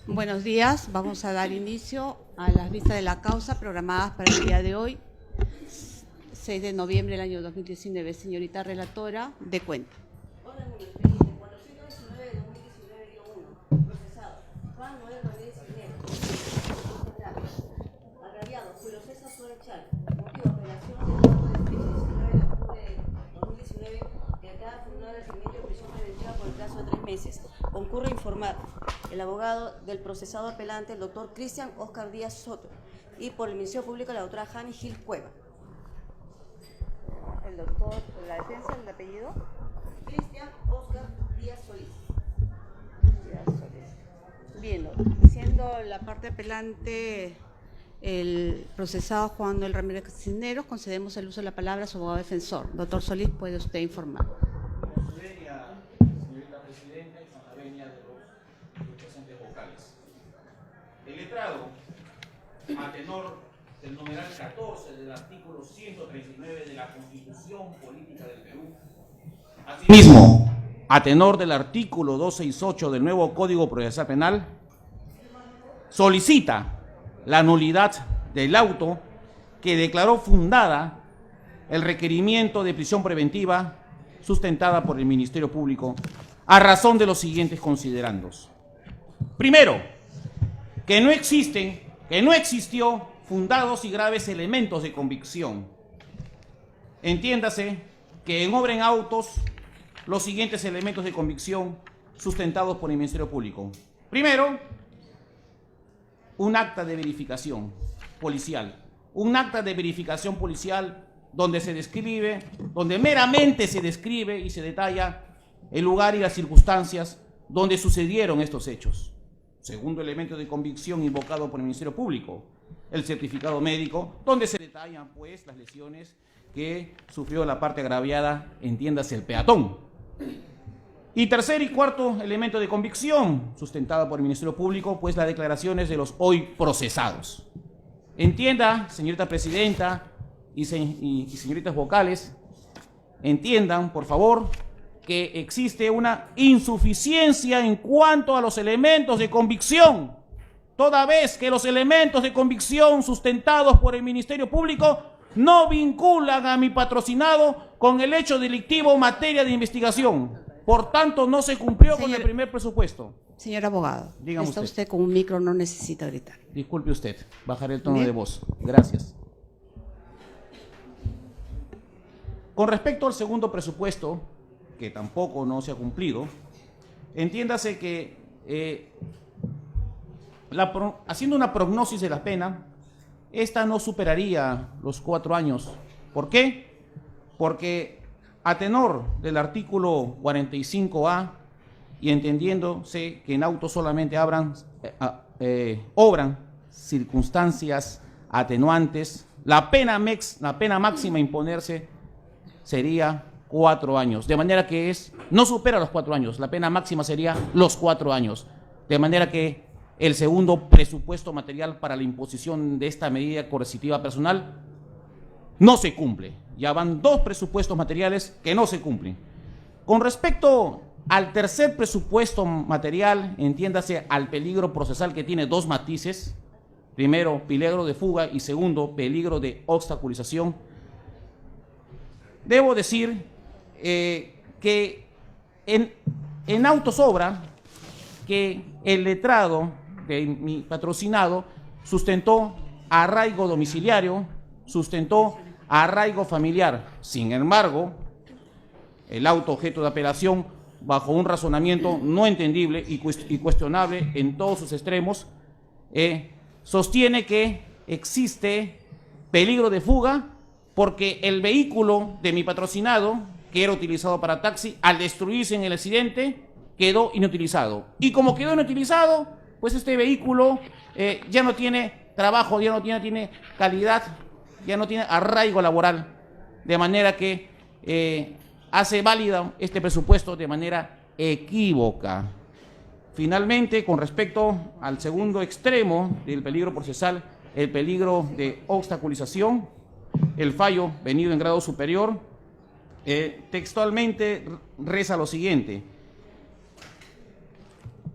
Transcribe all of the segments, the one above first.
Buenos días. Vamos a dar inicio a las vistas de la causa programadas para el día de hoy, 6 de noviembre del año 2019. Señorita relatora, de cuenta. Orden del expediente 419 de 2019-1, procesado Juan Noel Ramírez Cisneros, agraviado Julio César Suárez Chal, motivo apelación del auto de fecha 19 de octubre de 2019, que acaba firmado el requerimiento de prisión preventiva por el plazo de 3 meses. Concurre a informar el abogado del procesado apelante, el doctor Cristian Oscar Díaz Soto, y por el Ministerio Público, la doctora Jani Gil Cueva. El doctor, la defensa, el apellido. Cristian Oscar Díaz Solís. Bien, siendo la parte apelante el procesado Juan Noel Ramírez Cisneros, concedemos el uso de la palabra a su abogado defensor. Doctor Solís, puede usted informar. Señorita Presidenta y con la venia de los presentes vocales. El letrado, a tenor del numeral 14 del artículo 139 de la Constitución Política del Perú, asimismo, a tenor del artículo 268 del nuevo Código Procesal Penal, solicita la nulidad del auto que declaró fundada el requerimiento de prisión preventiva sustentada por el Ministerio Público a razón de los siguientes considerandos. Primero, que no existió fundados y graves elementos de convicción. Entiéndase que en obra en autos los siguientes elementos de convicción sustentados por el Ministerio Público. Primero, un acta de verificación policial. Un acta de verificación policial donde meramente se describe y se detalla el lugar y las circunstancias donde sucedieron estos hechos. Segundo elemento de convicción invocado por el Ministerio Público, el certificado médico, donde se detallan pues las lesiones que sufrió la parte agraviada, entiéndase el peatón. Y tercer y cuarto elemento de convicción sustentada por el Ministerio Público, pues las declaraciones de los hoy procesados. Entienda, señorita Presidenta y señoritas vocales, entiendan, por favor, que existe una insuficiencia en cuanto a los elementos de convicción, toda vez que los elementos de convicción sustentados por el Ministerio Público no vinculan a mi patrocinado con el hecho delictivo en materia de investigación. Por tanto, no se cumplió con el primer presupuesto. Señor abogado, Dígame está usted. usted con un micro, no necesita gritar. Disculpe usted, bajaré el tono Bien. de voz. Gracias. Con respecto al segundo presupuesto, que tampoco no se ha cumplido, entiéndase que haciendo una prognosis de la pena, esta no superaría los 4 años. ¿Por qué? Porque a tenor del artículo 45A y entendiéndose que en auto solamente obran circunstancias atenuantes, la pena máxima a imponerse sería 4 años, de manera que no supera los 4 años, la pena máxima sería los 4 años, de manera que el segundo presupuesto material para la imposición de esta medida coercitiva personal no se cumple. Ya van 2 presupuestos materiales que no se cumplen. Con respecto al tercer presupuesto material, entiéndase al peligro procesal, que tiene 2 matices. Primero, peligro de fuga, y segundo, peligro de obstaculización. Debo decir que en autos obra que el letrado de mi patrocinado sustentó arraigo domiciliario, sustentó arraigo familiar. Sin embargo, el auto objeto de apelación, bajo un razonamiento no entendible y cuestionable en todos sus extremos, sostiene que existe peligro de fuga porque el vehículo de mi patrocinado, que era utilizado para taxi, al destruirse en el accidente, quedó inutilizado. Y como quedó inutilizado, pues este vehículo ya no tiene trabajo, ya no tiene calidad, ya no tiene arraigo laboral, de manera que hace válido este presupuesto de manera equívoca. Finalmente, con respecto al segundo extremo del peligro procesal, el peligro de obstaculización, el fallo venido en grado superior, textualmente reza lo siguiente: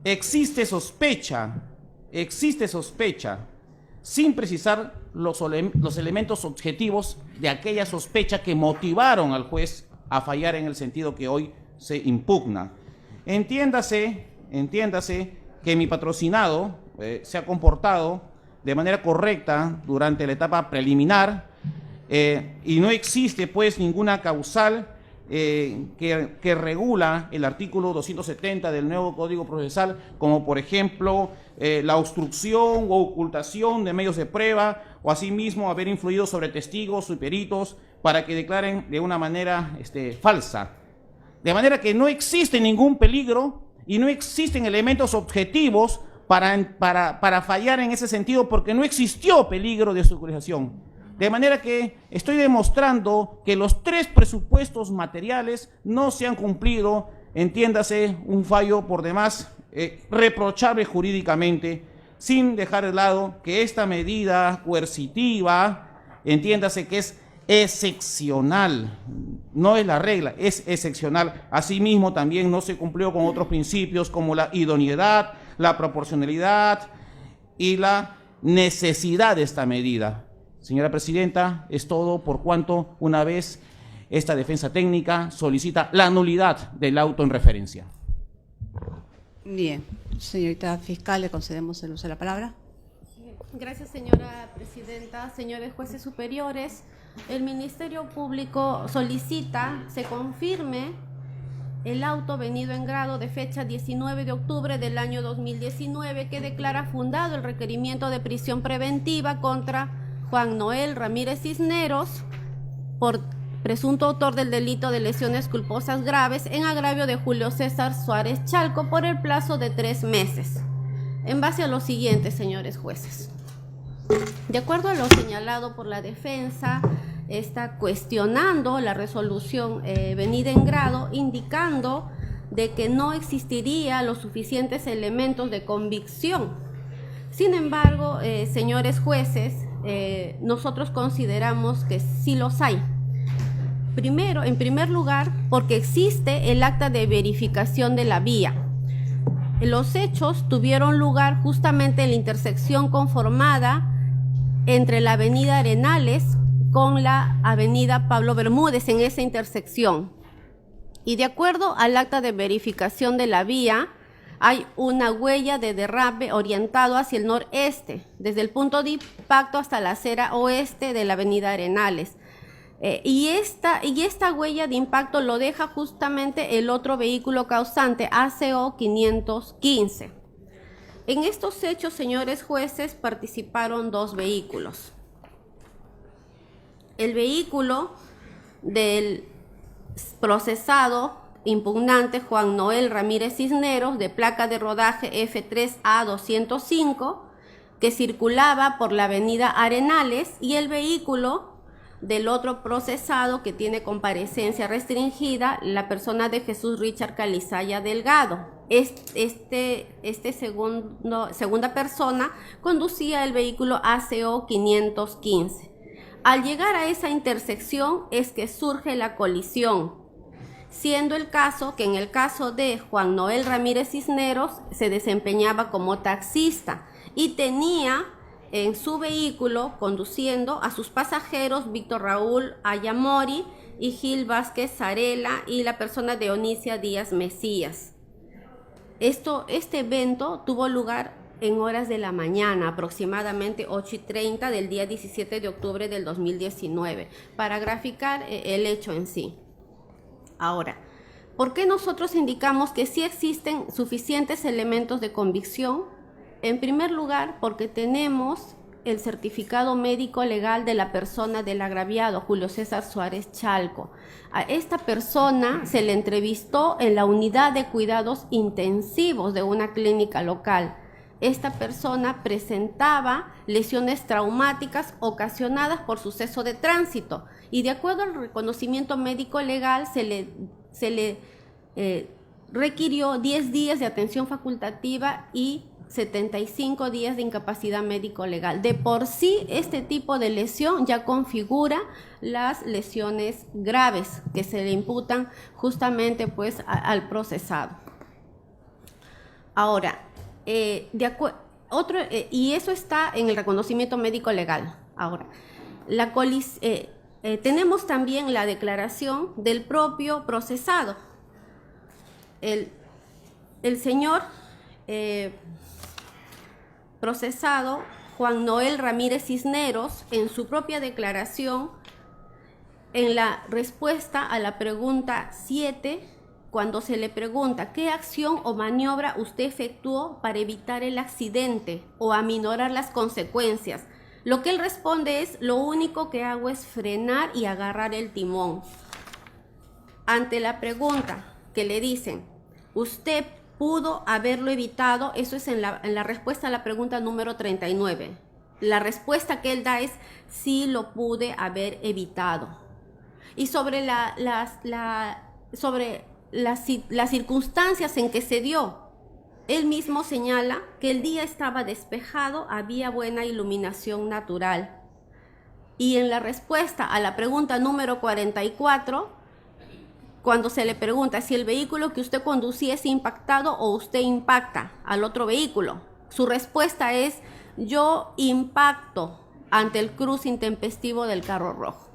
existe sospecha existe sospecha, sin precisar los elementos objetivos de aquella sospecha que motivaron al juez a fallar en el sentido que hoy se impugna. Entiéndase que mi patrocinado se ha comportado de manera correcta durante la etapa preliminar y no existe pues ninguna causal que regula el artículo 270 del nuevo Código Procesal, como por ejemplo la obstrucción o ocultación de medios de prueba, o asimismo haber influido sobre testigos o peritos para que declaren de una manera falsa. De manera que no existe ningún peligro y no existen elementos objetivos para fallar en ese sentido, porque no existió peligro de obstaculización. De manera que estoy demostrando que los 3 presupuestos materiales no se han cumplido, entiéndase, un fallo por demás reprochable jurídicamente, sin dejar de lado que esta medida coercitiva, entiéndase que es excepcional, no es la regla, es excepcional. Asimismo, también no se cumplió con otros principios como la idoneidad, la proporcionalidad y la necesidad de esta medida. Señora Presidenta, es todo por cuanto una vez esta defensa técnica solicita la nulidad del auto en referencia. Bien, señorita fiscal, le concedemos el uso de la palabra. Gracias, señora presidenta. Señores jueces superiores, el Ministerio Público solicita se confirme el auto venido en grado de fecha 19 de octubre del año 2019 que declara fundado el requerimiento de prisión preventiva contra Juan Noel Ramírez Cisneros por presunto autor del delito de lesiones culposas graves en agravio de Julio César Suárez Chalco por el plazo de 3 meses. En base a lo siguiente, señores jueces. De acuerdo a lo señalado por la defensa, está cuestionando la resolución venida en grado, indicando de que no existiría los suficientes elementos de convicción. Sin embargo, señores jueces, nosotros consideramos que sí los hay. Primero, en primer lugar, porque existe el acta de verificación de la vía. Los hechos tuvieron lugar justamente en la intersección conformada entre la avenida Arenales con la avenida Pablo Bermúdez, en esa intersección. Y de acuerdo al acta de verificación de la vía, hay una huella de derrape orientado hacia el noreste, desde el punto de impacto hasta la acera oeste de la avenida Arenales. Y esta huella de impacto lo deja justamente el otro vehículo causante, ACO 515. En estos hechos, señores jueces, participaron 2 vehículos. El vehículo del procesado impugnante Juan Noel Ramírez Cisneros, de placa de rodaje F3A205, que circulaba por la avenida Arenales, y el vehículo del otro procesado que tiene comparecencia restringida, la persona de Jesús Richard Calizaya Delgado. Segunda persona conducía el vehículo ACO 515. Al llegar a esa intersección es que surge la colisión, siendo el caso que en el caso de Juan Noel Ramírez Cisneros se desempeñaba como taxista y tenía en su vehículo conduciendo a sus pasajeros Víctor Raúl Ayamori y Gil Vázquez Zarela y la persona de Onicia Díaz Mesías. Este evento tuvo lugar en horas de la mañana, aproximadamente 8:30 del día 17 de octubre del 2019, para graficar el hecho en sí. Ahora, ¿por qué nosotros indicamos que sí existen suficientes elementos de convicción? En primer lugar, porque tenemos el certificado médico legal de la persona del agraviado, Julio César Suárez Chalco. A esta persona se le entrevistó en la unidad de cuidados intensivos de una clínica local. Esta persona presentaba lesiones traumáticas ocasionadas por suceso de tránsito y de acuerdo al reconocimiento médico legal se le requirió 10 días de atención facultativa y 75 días de incapacidad médico legal. De por sí, este tipo de lesión ya configura las lesiones graves que se le imputan justamente pues al procesado. Ahora, y eso está en el reconocimiento médico legal. Ahora, tenemos también la declaración del propio procesado. El señor procesado Juan Noel Ramírez Cisneros, en su propia declaración, en la respuesta a la pregunta 7, cuando se le pregunta ¿qué acción o maniobra usted efectuó para evitar el accidente o aminorar las consecuencias? Lo que él responde es: lo único que hago es frenar y agarrar el timón. Ante la pregunta que le dicen, ¿usted pudo haberlo evitado? Eso es en la respuesta a la pregunta número 39. La respuesta que él da es: sí lo pude haber evitado. Y sobre las circunstancias en que se dio, él mismo señala que el día estaba despejado, había buena iluminación natural. Y en la respuesta a la pregunta número 44, cuando se le pregunta si el vehículo que usted conducía es impactado o usted impacta al otro vehículo, su respuesta es: yo impacto ante el cruce intempestivo del carro rojo.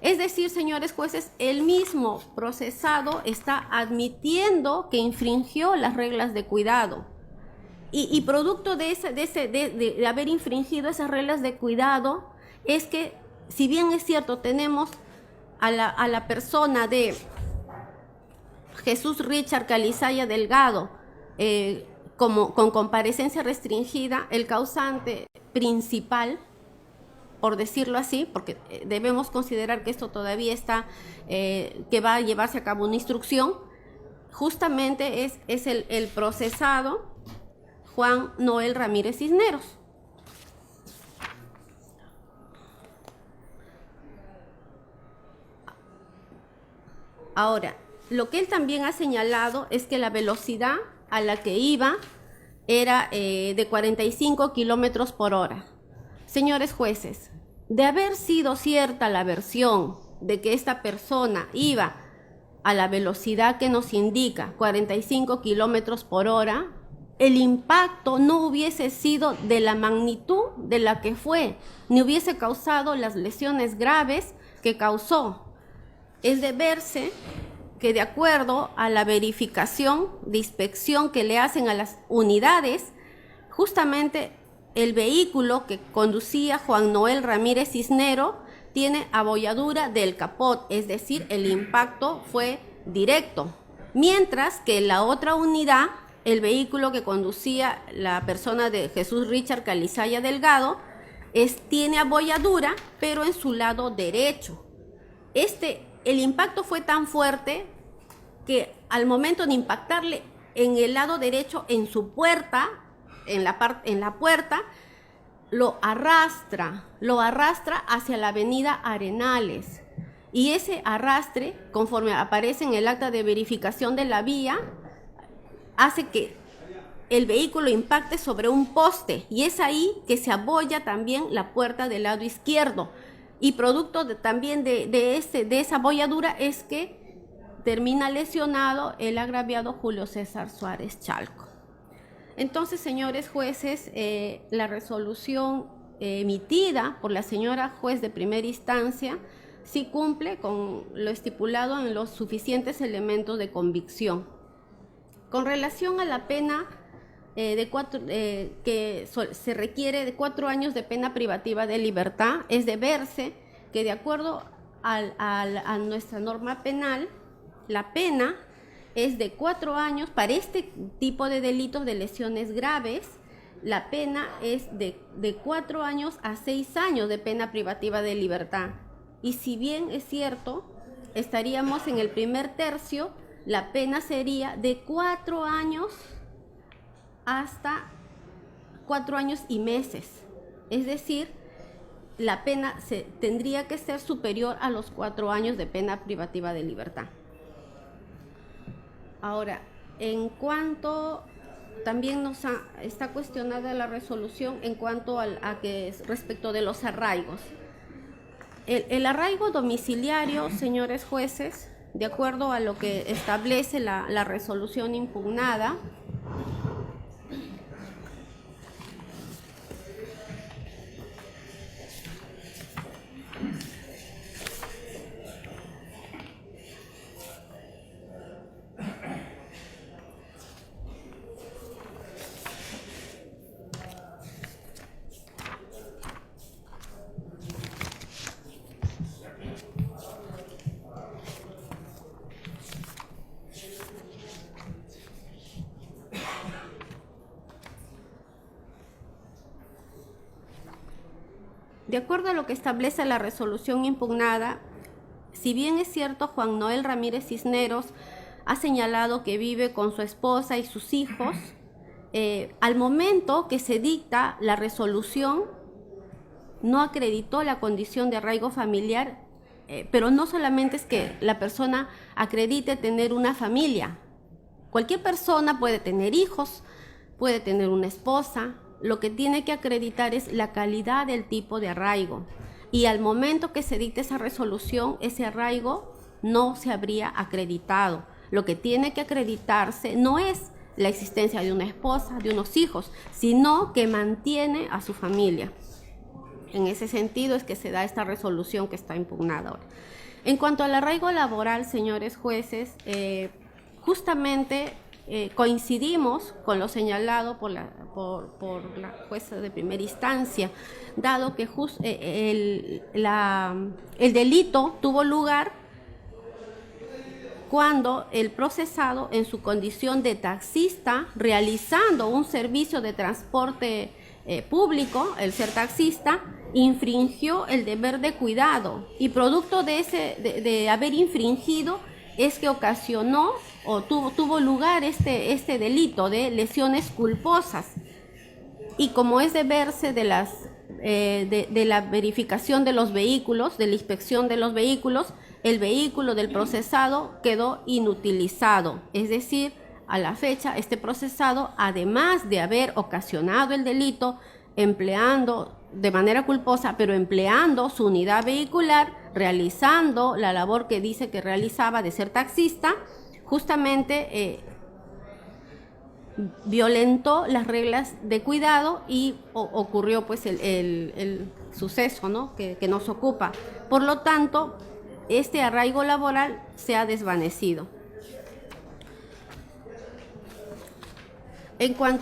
Es decir, señores jueces, el mismo procesado está admitiendo que infringió las reglas de cuidado. Y producto de haber infringido esas reglas de cuidado, es que, si bien es cierto, tenemos a la persona de Jesús Richard Calizaya Delgado con comparecencia restringida, el causante principal, por decirlo así, porque debemos considerar que esto todavía está, que va a llevarse a cabo una instrucción, justamente es el procesado Juan Noel Ramírez Cisneros. Ahora, lo que él también ha señalado es que la velocidad a la que iba era de 45 kilómetros por hora. Señores jueces, de haber sido cierta la versión de que esta persona iba a la velocidad que nos indica, 45 kilómetros por hora, el impacto no hubiese sido de la magnitud de la que fue, ni hubiese causado las lesiones graves que causó. Es de verse que, de acuerdo a la verificación de inspección que le hacen a las unidades, justamente el vehículo que conducía Juan Noel Ramírez Cisneros tiene abolladura del capot, es decir, el impacto fue directo. Mientras que la otra unidad, el vehículo que conducía la persona de Jesús Richard Calizaya Delgado, tiene abolladura, pero en su lado derecho. El impacto fue tan fuerte que al momento de impactarle en el lado derecho, en su puerta, en la puerta, lo arrastra hacia la avenida Arenales. Y ese arrastre, conforme aparece en el acta de verificación de la vía, hace que el vehículo impacte sobre un poste, y es ahí que se abolla también la puerta del lado izquierdo. Y producto también de esa abolladura es que termina lesionado el agraviado Julio César Suárez Chalco. Entonces, señores jueces, la resolución emitida por la señora juez de primera instancia sí cumple con lo estipulado en los suficientes elementos de convicción. Con relación a la pena que se requiere de 4 años de pena privativa de libertad, es de verse que, de acuerdo a nuestra norma penal, la pena es de 4 años. Para este tipo de delitos de lesiones graves, la pena es de 4 años a 6 años de pena privativa de libertad. Y si bien es cierto, estaríamos en el primer tercio, la pena sería de 4 años hasta 4 años y meses. Es decir, la pena tendría que ser superior a los 4 años de pena privativa de libertad. Ahora, en cuanto también está cuestionada la resolución en cuanto respecto de los arraigos. El arraigo domiciliario, señores jueces, de acuerdo a lo que establece la resolución impugnada, De acuerdo a lo que establece la resolución impugnada, si bien es cierto, Juan Noel Ramírez Cisneros ha señalado que vive con su esposa y sus hijos, al momento que se dicta la resolución, no acreditó la condición de arraigo familiar, pero no solamente es que la persona acredite tener una familia. Cualquier persona puede tener hijos, puede tener una esposa. Lo que tiene que acreditar es la calidad del tipo de arraigo. Y al momento que se dicte esa resolución, ese arraigo no se habría acreditado. Lo que tiene que acreditarse no es la existencia de una esposa, de unos hijos, sino que mantiene a su familia. En ese sentido es que se da esta resolución que está impugnada ahora. En cuanto al arraigo laboral, señores jueces, justamente coincidimos con lo señalado por la jueza de primera instancia, dado que el delito tuvo lugar cuando el procesado, en su condición de taxista, realizando un servicio de transporte público, el ser taxista, infringió el deber de cuidado, y producto de haber infringido es que ocasionó o tuvo lugar este delito de lesiones culposas. Y como es de verse de la verificación de los vehículos, de la inspección de los vehículos, el vehículo del procesado quedó inutilizado. Es decir, a la fecha, este procesado, además de haber ocasionado el delito, empleando de manera culposa, pero empleando su unidad vehicular, realizando la labor que dice que realizaba de ser taxista, justamente violentó las reglas de cuidado y ocurrió pues el suceso, ¿no?, que nos ocupa. Por lo tanto, este arraigo laboral se ha desvanecido. En cuanto